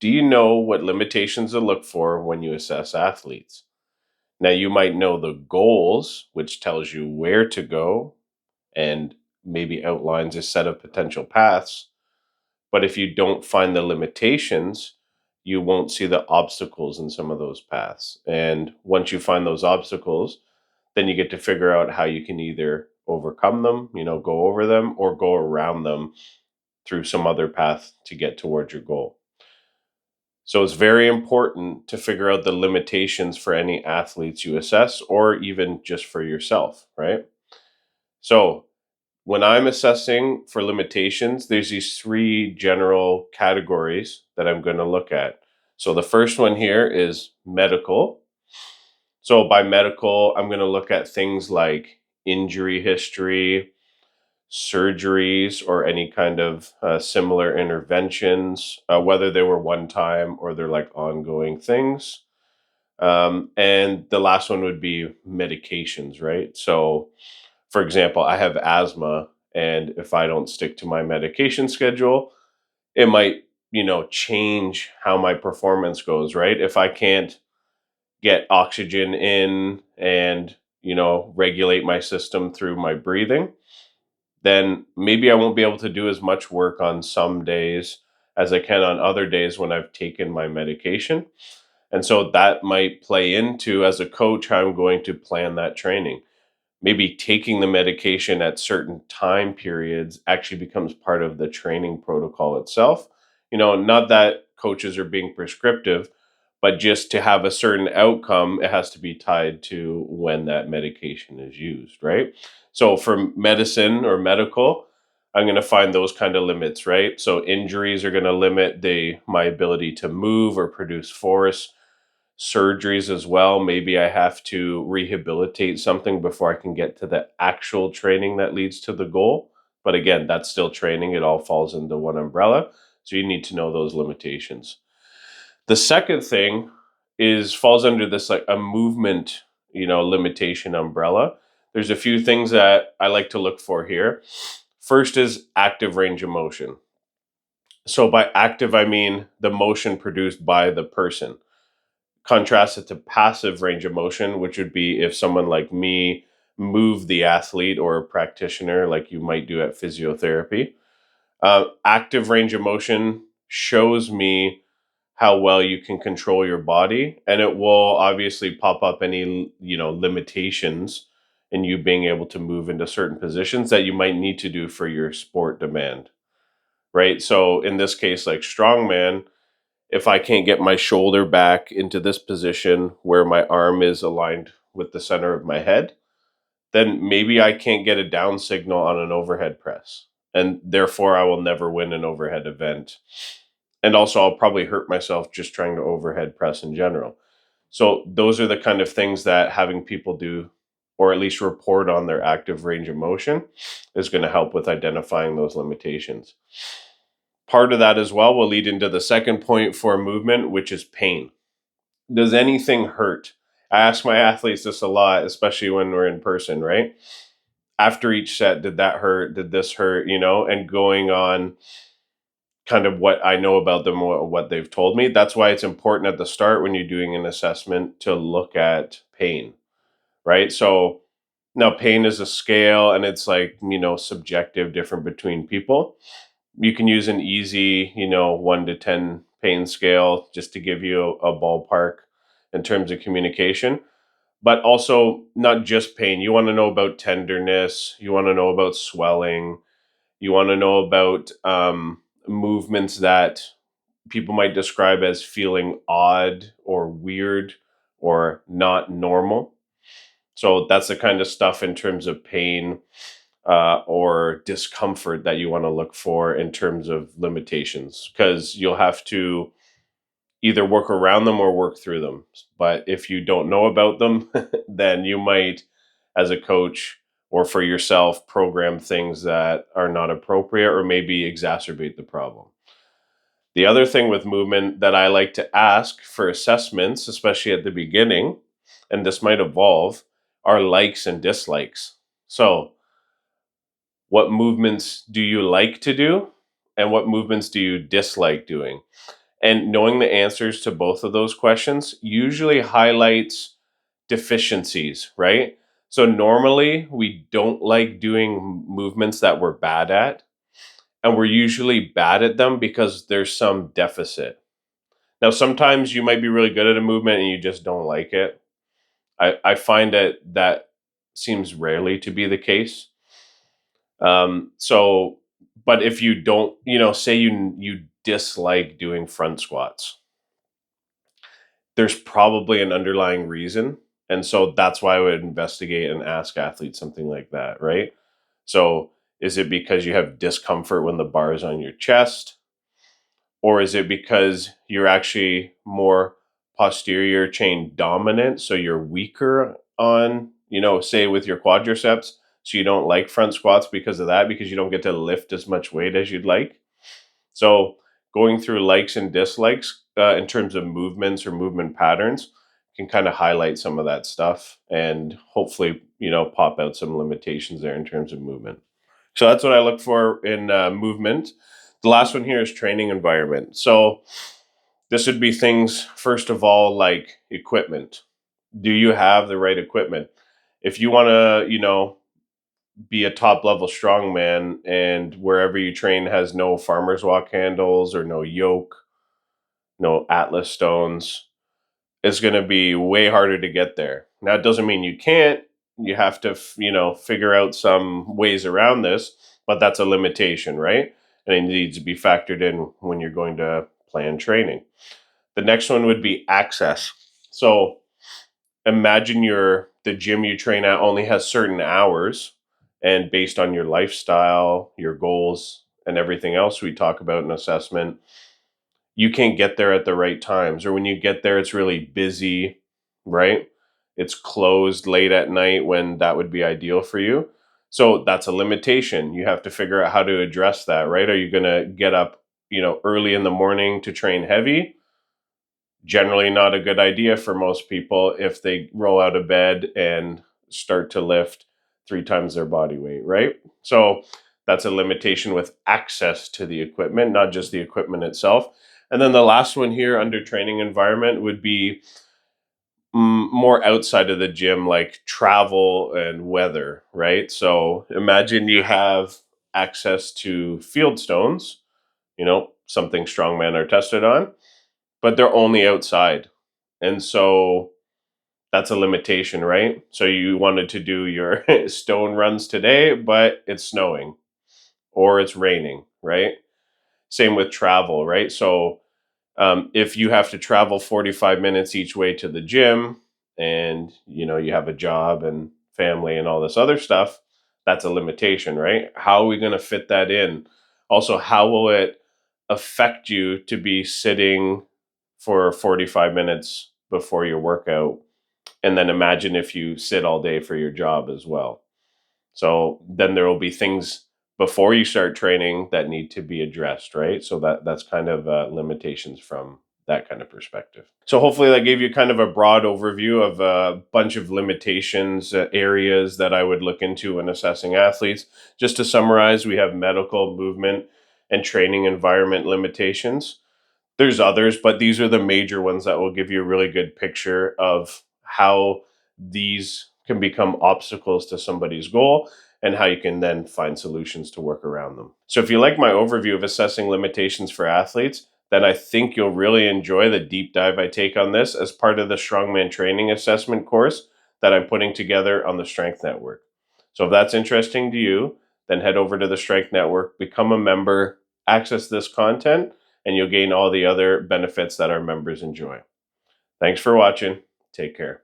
do you know what limitations to look for when you assess athletes? Now, you might know the goals, which tells you where to go and maybe outlines a set of potential paths. But if you don't find the limitations, you won't see the obstacles in some of those paths. And once you find those obstacles, then you get to figure out how you can either overcome them, go over them, or go around them through some other path to get towards your goal. So it's very important to figure out the limitations for any athletes you assess or even just for yourself, right? So when I'm assessing for limitations, there's these three general categories that I'm going to look at. So the first one here is medical. So by medical, I'm going to look at things like injury history, surgeries, or any kind of similar interventions, whether they were one time or they're like ongoing things. And the last one would be medications, right? So, for example, I have asthma, and if I don't stick to my medication schedule, it might, change how my performance goes, right? If I can't get oxygen in and, regulate my system through my breathing, then maybe I won't be able to do as much work on some days as I can on other days when I've taken my medication. And so that might play into, as a coach, how I'm going to plan that training. Maybe taking the medication at certain time periods actually becomes part of the training protocol itself. Not that coaches are being prescriptive, but just to have a certain outcome, it has to be tied to when that medication is used, right? So for medicine or medical, I'm going to find those kind of limits, right? So injuries are going to limit my ability to move or produce force. Surgeries as well. Maybe I have to rehabilitate something before I can get to the actual training that leads to the goal. But again, that's still training. It all falls into one umbrella. So you need to know those limitations. The second thing is falls under this like a movement, limitation umbrella. There's a few things that I like to look for here. First is active range of motion. So by active, I mean the motion produced by the person. Contrast it to passive range of motion, which would be if someone like me moved the athlete or a practitioner, like you might do at physiotherapy. Active range of motion shows me how well you can control your body, and it will obviously pop up any limitations in you being able to move into certain positions that you might need to do for your sport demand, right? So in this case, like strongman, if I can't get my shoulder back into this position where my arm is aligned with the center of my head, then maybe I can't get a down signal on an overhead press. And therefore, I will never win an overhead event. And also, I'll probably hurt myself just trying to overhead press in general. So, those are the kind of things that having people do, or at least report on their active range of motion, is going to help with identifying those limitations. Part of that as well will lead into the second point for movement, which is pain. Does anything hurt? I ask my athletes this a lot, especially when we're in person, right? After each set, did that hurt? Did this hurt? And going on kind of what I know about them, what they've told me. That's why it's important at the start when you're doing an assessment to look at pain, right? So now pain is a scale and it's like, subjective, different between people. You can use an easy, 1 to 10 pain scale just to give you a ballpark in terms of communication. But also, not just pain. You want to know about tenderness. You want to know about swelling. You want to know about movements that people might describe as feeling odd or weird or not normal. So that's the kind of stuff in terms of pain or discomfort that you want to look for in terms of limitations, because you'll have to either work around them or work through them. But if you don't know about them, then you might, as a coach or for yourself, program things that are not appropriate or maybe exacerbate the problem. The other thing with movement that I like to ask for assessments, especially at the beginning, and this might evolve, are likes and dislikes. So, what movements do you like to do? And what movements do you dislike doing? And knowing the answers to both of those questions usually highlights deficiencies, right? So normally we don't like doing movements that we're bad at, and we're usually bad at them because there's some deficit. Now, sometimes you might be really good at a movement and you just don't like it. I find that that seems rarely to be the case. So, but if you don't, say you dislike doing front squats, there's probably an underlying reason. And so that's why I would investigate and ask athletes something like that, right? So, is it because you have discomfort when the bar is on your chest? Or is it because you're actually more posterior chain dominant? So you're weaker on, say with your quadriceps. So you don't like front squats because of that, because you don't get to lift as much weight as you'd like. So going through likes and dislikes in terms of movements or movement patterns can kind of highlight some of that stuff and hopefully, pop out some limitations there in terms of movement. So that's what I look for in movement. The last one here is training environment. So this would be things, first of all, like equipment. Do you have the right equipment? If you want to, be a top level strongman and wherever you train has no farmer's walk handles or no yoke, no Atlas stones, it's going to be way harder to get there. Now, it doesn't mean you can't. You have to, figure out some ways around this, but that's a limitation, right? And it needs to be factored in when you're going to plan training. The next one would be access. So imagine the gym you train at only has certain hours, and based on your lifestyle, your goals, and everything else we talk about in assessment, you can't get there at the right times. Or when you get there, it's really busy, right? It's closed late at night when that would be ideal for you. So that's a limitation. You have to figure out how to address that, right? Are you going to get up, early in the morning to train heavy? Generally not a good idea for most people if they roll out of bed and start to lift 3 times their body weight, right? So that's a limitation with access to the equipment, not just the equipment itself. And then the last one here under training environment would be more outside of the gym, like travel and weather, right? So imagine you have access to field stones, something strongmen are tested on, but they're only outside. And so that's a limitation, right? So you wanted to do your stone runs today, but it's snowing or it's raining, right? Same with travel, right? So if you have to travel 45 minutes each way to the gym and you have a job and family and all this other stuff, that's a limitation, right? How are we going to fit that in? Also, how will it affect you to be sitting for 45 minutes before your workout? And then imagine if you sit all day for your job as well. So then there will be things before you start training that need to be addressed, right? So that's kind of limitations from that kind of perspective. So hopefully that gave you kind of a broad overview of a bunch of limitations, areas that I would look into when assessing athletes. Just to summarize, we have medical, movement, and training environment limitations. There's others, but these are the major ones that will give you a really good picture of how these can become obstacles to somebody's goal and how you can then find solutions to work around them. So if you like my overview of assessing limitations for athletes, then I think you'll really enjoy the deep dive I take on this as part of the Strongman Training Assessment course that I'm putting together on the Strength Network. So if that's interesting to you, then head over to the Strength Network, become a member, access this content, and you'll gain all the other benefits that our members enjoy. Thanks for watching. Take care.